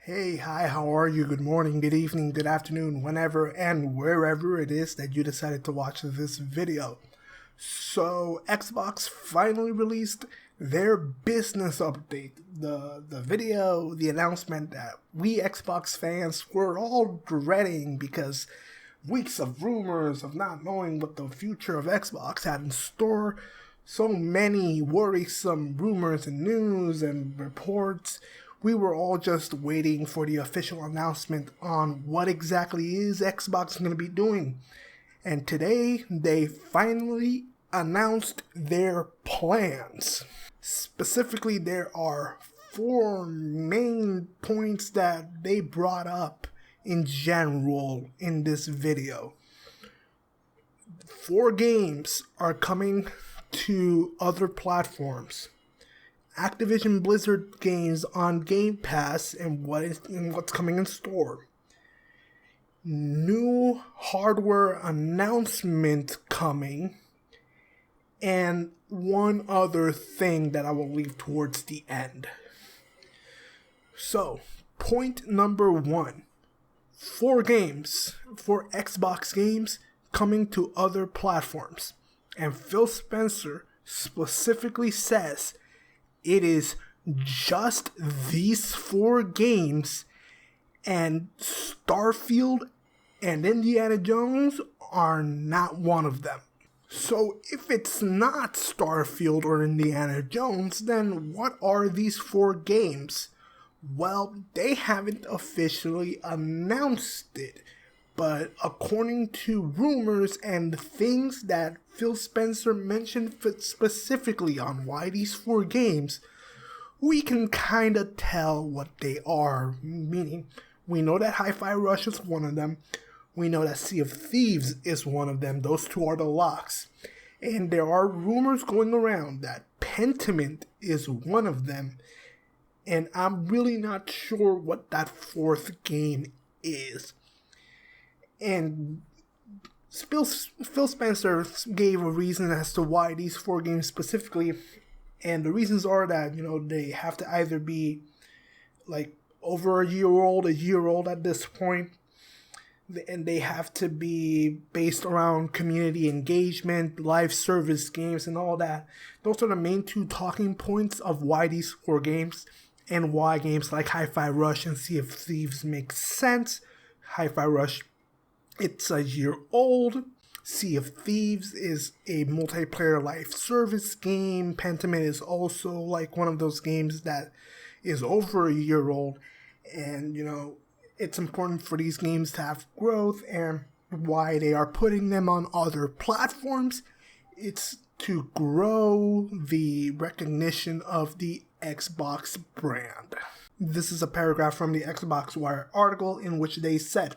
Hey, hi, how are you? Good morning, good evening, good afternoon, whenever and wherever it is that you decided to watch this video. So, Xbox finally released their business update. The announcement that we Xbox fans were all dreading because weeks of rumors of not knowing what the future of Xbox had in store. So many worrisome rumors and news and reports. We were all just waiting for the official announcement on what exactly is Xbox going to be doing. And today, they finally announced their plans. Specifically, there are four main points that they brought up in general in this video. 4 games are coming to other platforms. Activision Blizzard games on Game Pass and what's coming in store. New hardware announcement coming, and one other thing that I will leave towards the end. So, point number 1. 4 games, 4 Xbox games coming to other platforms. And Phil Spencer specifically says it is just these 4 games, and Starfield and Indiana Jones are not one of them. So if it's not Starfield or Indiana Jones, then what are these 4 games? Well, they haven't officially announced it, but according to rumors and things that Phil Spencer mentioned specifically on why these 4 games, we can kind of tell what they are. Meaning, we know that Hi-Fi Rush is one of them. We know that Sea of Thieves is one of them. Those 2 are the locks. And there are rumors going around that Pentiment is one of them. And I'm really not sure what that 4th game is. And Phil Spencer gave a reason as to why these 4 games specifically, and the reasons are that, they have to either be like over a year old at this point, and they have to be based around community engagement, live service games, and all that. Those are the main 2 talking points of why these 4 games, and why games like Hi-Fi Rush and Sea of Thieves make sense. Hi-Fi Rush, it's a year old. Sea of Thieves is a multiplayer live service game. Pentiment is also like one of those games that is over a year old. And, it's important for these games to have growth, and why they are putting them on other platforms. It's to grow the recognition of the Xbox brand. This is a paragraph from the Xbox Wire article in which they said,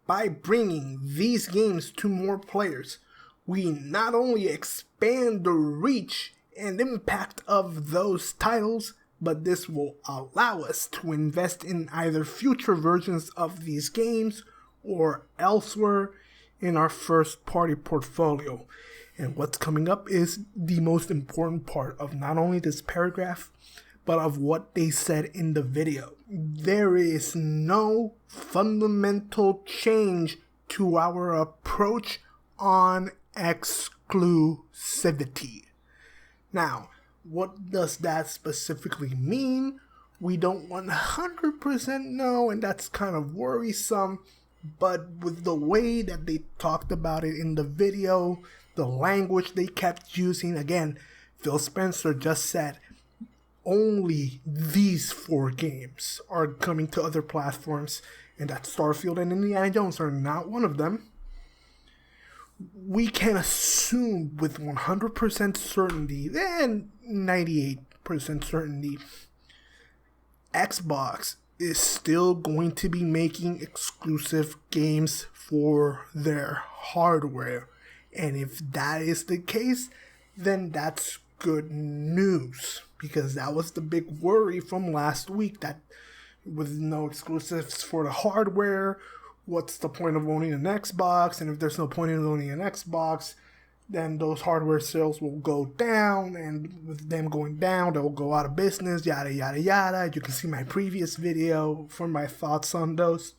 by bringing these games to more players, we not only expand the reach and impact of those titles, but this will allow us to invest in either future versions of these games or elsewhere in our first-party portfolio. And what's coming up is the most important part of not only this paragraph, but of what they said in the video. There is no fundamental change to our approach on exclusivity. Now, what does that specifically mean? We don't 100% know, and that's kind of worrisome, but with the way that they talked about it in the video, the language they kept using, again, Phil Spencer just said, only these 4 games are coming to other platforms, and that Starfield and Indiana Jones are not one of them. We can assume with 100% certainty, and 98% certainty, Xbox is still going to be making exclusive games for their hardware. And if that is the case, then that's good news, because that was the big worry from last week, that with no exclusives for the hardware, what's the point of owning an Xbox? And if there's no point in owning an Xbox, then those hardware sales will go down, and with them going down, they'll go out of business, yada yada yada. You can see my previous video for my thoughts on those.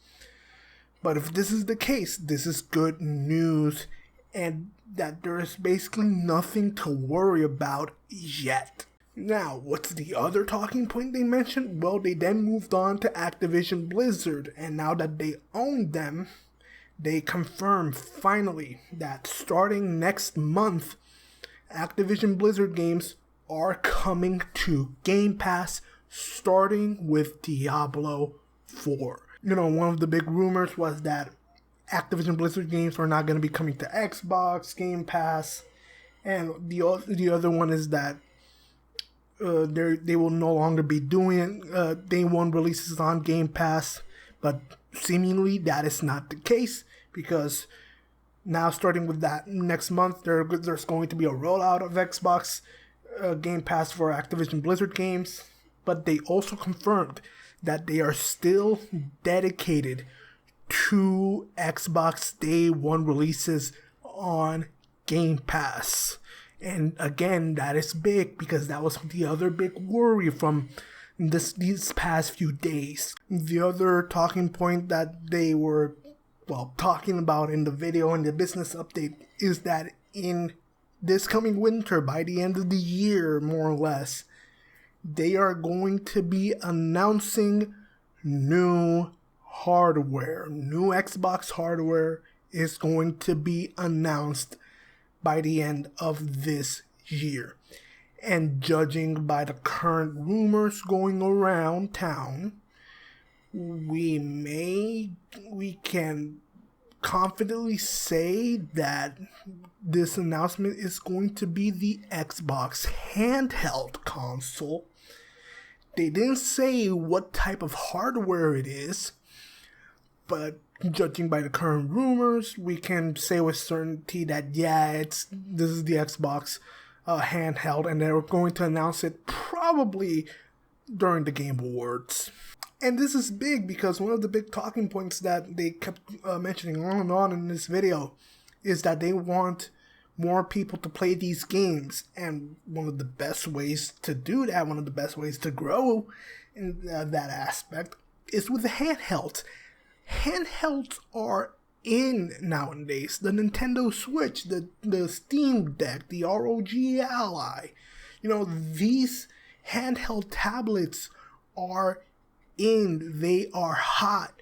But if this is the case, this is good news, and that there is basically nothing to worry about yet. Now, what's the other talking point they mentioned? Well, they then moved on to Activision Blizzard, and now that they own them, they confirmed finally that starting next month, Activision Blizzard games are coming to Game Pass, starting with Diablo 4. You know, one of the big rumors was that Activision Blizzard games are not going to be coming to Xbox, Game Pass, and the other one is that they will no longer be doing day one releases on Game Pass, but seemingly that is not the case, because now starting with that next month, there's going to be a rollout of Xbox Game Pass for Activision Blizzard games, but they also confirmed that they are still dedicated to Xbox day one releases on Game Pass. And again, that is big, because that was the other big worry from these past few days. The other talking point that they were, talking about in the video and the business update is that in this coming winter, by the end of the year, more or less, they are going to be announcing new hardware. New Xbox hardware is going to be announced by the end of this year. And judging by the current rumors going around town, we can confidently say that this announcement is going to be the Xbox handheld console. They didn't say what type of hardware it is, but judging by the current rumors, we can say with certainty that this is the Xbox handheld, and they're going to announce it probably during the Game Awards. And this is big because one of the big talking points that they kept mentioning on and on in this video is that they want more people to play these games, and one of the best ways to do that, one of the best ways to grow in that aspect, is with the handhelds. Handhelds are in nowadays. The Nintendo Switch, the Steam Deck, the ROG Ally. You know, these handheld tablets are in. They are hot.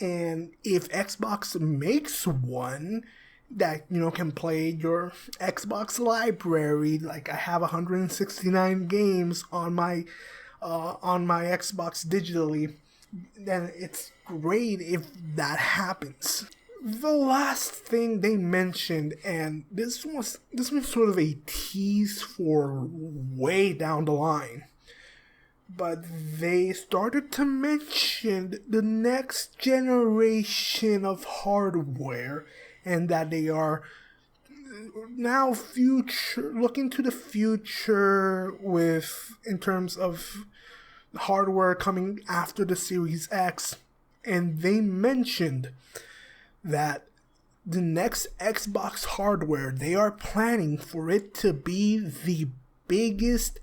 And if Xbox makes one that, can play your Xbox library, like I have 169 games on my Xbox digitally, then it's great if that happens. The last thing they mentioned, and this was sort of a tease for way down the line, but they started to mention the next generation of hardware, and that they are now looking to the future in terms of hardware coming after the Series X. And they mentioned that the next Xbox hardware, they are planning for it to be the biggest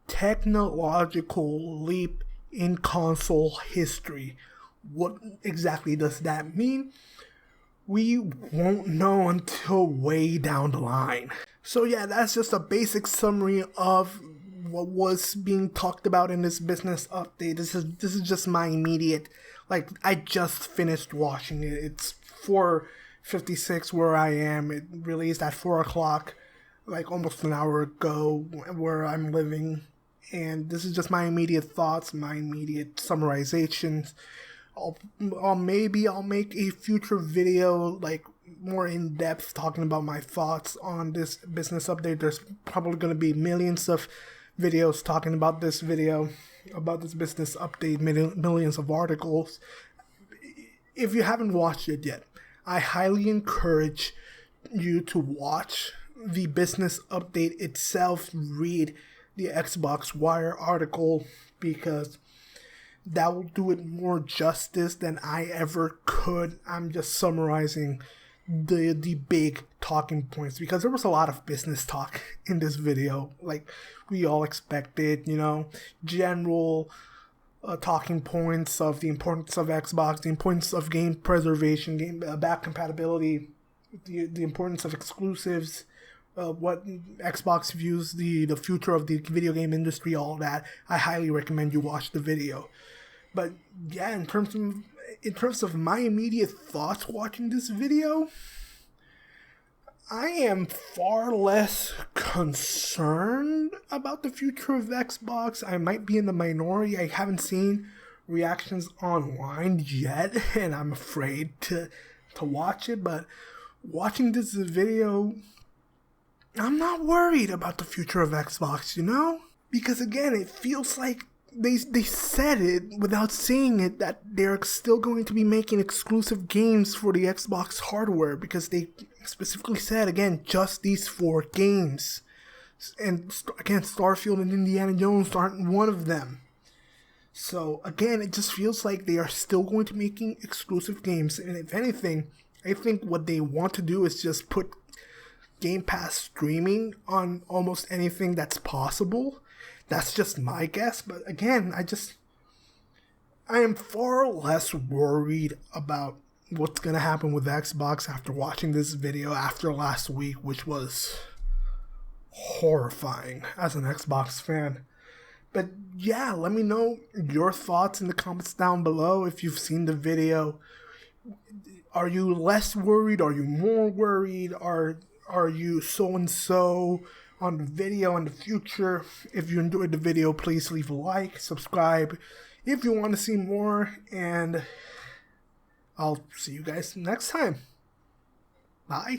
technological leap in console history. What exactly does that mean? We won't know until way down the line. So yeah, that's just a basic summary of what was being talked about in this business update. This is just my immediate, I just finished watching it. It's 4:56 where I am. It released at 4 o'clock, almost an hour ago, where I'm living. And this is just my immediate thoughts, my immediate summarizations. I'll make a future video, more in depth, talking about my thoughts on this business update. There's probably going to be millions of videos talking about this business update, millions of articles. If you haven't watched it yet, I highly encourage you to watch the business update itself, read the Xbox Wire article, because that will do it more justice than I ever could. I'm just summarizing the big talking points, because there was a lot of business talk in this video, like we all expected, general talking points of the importance of Xbox, the importance of game preservation, game back compatibility, the importance of exclusives, what Xbox views the future of the video game industry, all that. I highly recommend you watch the video. But yeah, in terms of my immediate thoughts watching this video, I am far less concerned about the future of Xbox. I might be in the minority. I haven't seen reactions online yet, and I'm afraid to watch it. But watching this video, I'm not worried about the future of Xbox, Because again, it feels like they said it without saying it, that they're still going to be making exclusive games for the Xbox hardware, because they specifically said, again, just these 4 games. And again, Starfield and Indiana Jones aren't one of them. So again, it just feels like they are still going to be making exclusive games. And if anything, I think what they want to do is just put Game Pass streaming on almost anything that's possible. That's just my guess, but again, I am far less worried about what's going to happen with Xbox after watching this video after last week, which was horrifying as an Xbox fan. But yeah, let me know your thoughts in the comments down below if you've seen the video. Are you less worried? Are you more worried? Are you so-and-so on the video in the future? If you enjoyed the video, please leave a like, subscribe if you want to see more, and I'll see you guys next time. Bye.